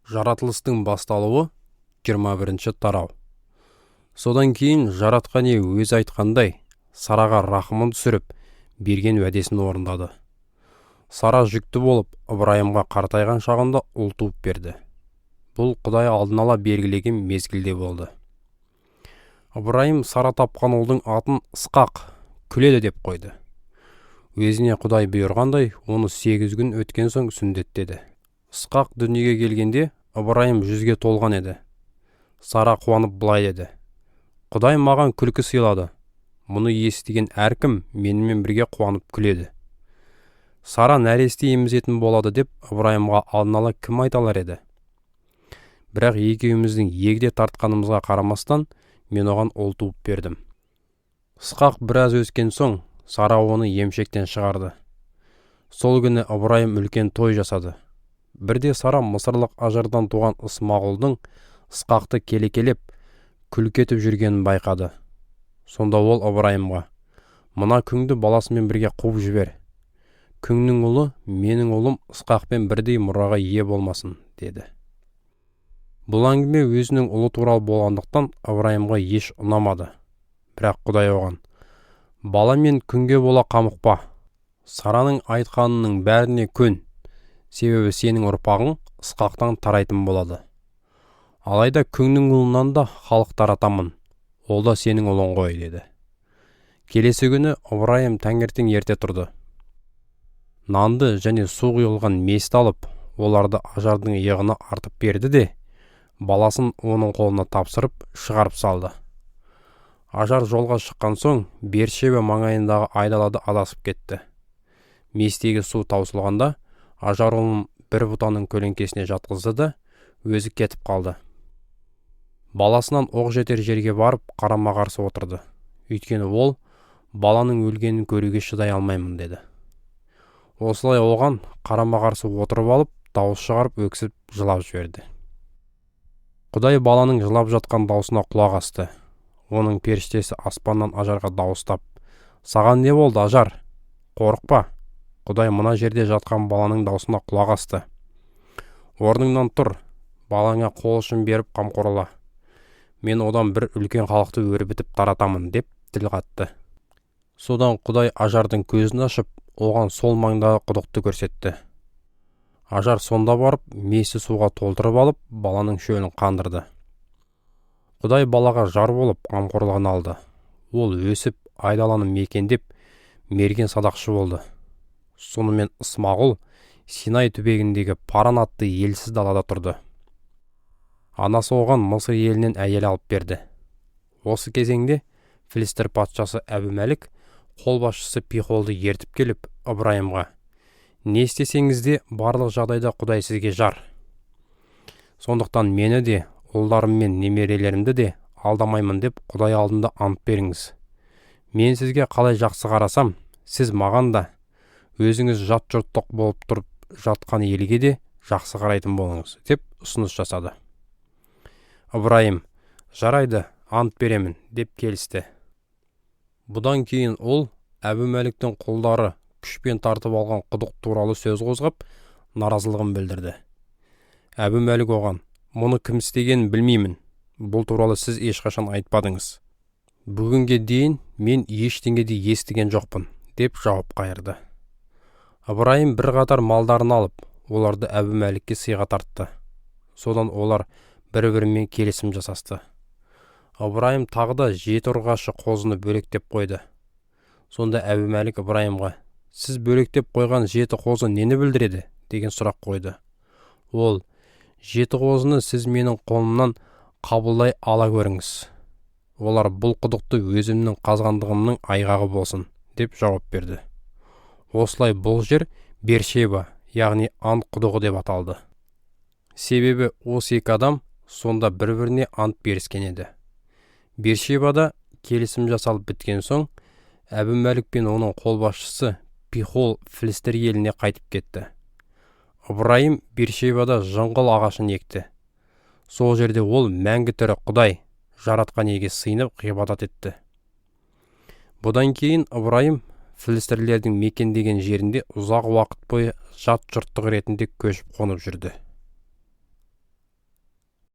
Жаратылыстың басталуы 21-ші тарау. Содан кейін жаратқан ие өзі айтқандай, Сараға рахымын түсіріп, берген уәдесін орындады. Сара жүкті болып, Ыбырайымға қартайған шағында ұл туып берді. Бұл Құдай алдын ала белгілеген мезгілде болды. Ыбырайым Сара тапқан ұлдың атын Ысқақ, күледі деп қойды. Өзіне Құдай бұйырғандай, оны 8 күн өткен соң сүндеттеді. Ысқақ дүниеге келгенде Ыбырайым 100-ге толған еді. Сара қуанып былай деді: Құдай маған күлкі сыйлады. Мұны естіген әркім менімен бірге қуанып күледі. Сара нәресте емізетін болады деп Ыбырайымға алдын ала кім айта алар еді? Бірақ екеуміздің егде тартқанымызға қарамастан, мен оған ұл туып бердім. Ысқақ біраз өскен соң, Сара оны емшектен шығарды. Сол күні Ыбырайым үлкен той жасады. Бірде Сара мысырлық Ажардан туған Ысмағұлдың Ысқақты келекелеп, күлкі етіп жүргенін байқады. Сонда ол Ыбырайымға: мына күңді баласымен бірге қуып жібер. Күңнің ұлы менің ұлым Ысқақпен бірдей мұраға ие болмасын, деді. Бұл әңгіме өзінің ұлы туралы болғандықтан Ыбырайымға еш ұнамады. Бірақ Құдай оған: бала мен күнге бола қамықпа. Сараның айтқанының бәріне көн. Себебі сенің ұрпағың Ысқақтан тарайтын болады. Алайда күңнің ұлынан да халық таратамын. Ол да сенің ұлың ғой, деді. Келесі күні Ыбырайым таңертең ерте тұрды. Нанды және су құйылған месті алып, оларды Ажардың иығына артып берді де, баласын оның қолына тапсырып, шығарып салды. Ажар жолға шыққан соң, Бершеба маңайындағы айдалада адасып кетті. Местегі су таусылғанда, Ажар ұлын бір бұтаның көлеңкесіне жатқызды да, өзі кетіп қалды. Баласынан оқ жетер жерге барып, қарама-қарсы отырды. Өйткені ол, баланың өлгенін көруге шыдай алмаймын, деді. Осылай оған қарама-қарсы отырып алып, дауыс шығарып өксіп жылап жіберді. Құдай баланың жылап жатқан даусына құлақ асты. Оның періштесі аспаннан Ажарға дауыстап: саған не болды, Ажар? Қорықпа. Құдай мына жерде жатқан баланың даусына құлақ асты. Орныңнан тұр, балаңа қол ұшын беріп қамқорла. Мен одан бір үлкен халықты өрбітіп таратамын, деп тіл қатты. Содан Құдай Ажардың көзін ашып, оған сол маңдағы құдықты көрсетті. Ажар сонда барып, месі суға толтырып алып, баланың шөлін қандырды. Құдай балаға жар болып қамқорлығын алды. Ол өсіп, айдаланы мекендеп, мерген садақшы болды. Сонымен Ысмағұл Синай түбегіндегі Паран атты елсіз далада тұрды. Анасы оған Мысыр елінен әйел алып берді. Осы кезеңде Филистер патшасы Әбу-Мәлік қолбасшысы Пихолды ертіп келіп, Ыбырайымға: не істесеңіз де барлық жағдайда Құдай сізге жар. Сондықтан мені де, ұлдарым мен немерелерімді де алдамаймын деп Құдай алдында ант беріңіз. Мен сізге қалай жақсы қарасам, сіз маған да, өзіңіз жат жұрттық болып тұрып жатқан елге де жақсы қарайтын болыңыз, деп ұсыныс жасады. Ыбырайым: жарайды, ант беремін, деп келісті. Бұдан кейін ол Әбу-Мәліктің құлдары күшпен тартып алған құдық туралы сөз қозғап, наразылығын білдірді. Әбу-Мәлік оған: мұны кім істегенін білмеймін. Бұл туралы сіз ешқашан айтпадыңыз. Бүгінге дейін мен ештеңеде естіген жоқпын, деп жауап қайырды. Ыбырайым бір қатар малдарын алып, оларды Әбу-Мәлікке сыйға тартты. Содан олар бір-бірімен келісім жасасты. Ыбырайым тағы да 7 ұрғашы қозыны бөлектеп қойды. Сонда Әбу-Мәлік Ыбырайымға: сіз бөлектеп қойған 7 қозы нені білдіреді, деген сұрақ қойды. Ол: 7 қозыны сіз менің қолымнан қабылдай ала көріңіз. Олар бұл құдықты өзімнің қазғандығымның айғағы болсын, деп жауап берді. Осылай бұл жер Бершеба, яғни ант құдығы деп аталды. Себебі осы екі адам сонда бір-біріне ант беріскен еді. Бершебада келісім жасалып біткен соң, Әбу-Мәлік пен оның қолбасшысы Пихол Филистер еліне қайтып кетті. Ыбырайым Бершебада жыңғыл ағашын екті. Сол жерде ол мәңгі тірі Құдай жаратқан иеге сыйынып ғибадат етті. Бұдан кейін Ыбырайым Филистерлердің мекендеген жерінде ұзақ уақыт бойы жат жұрттық ретінде көшіп қонып жүрді.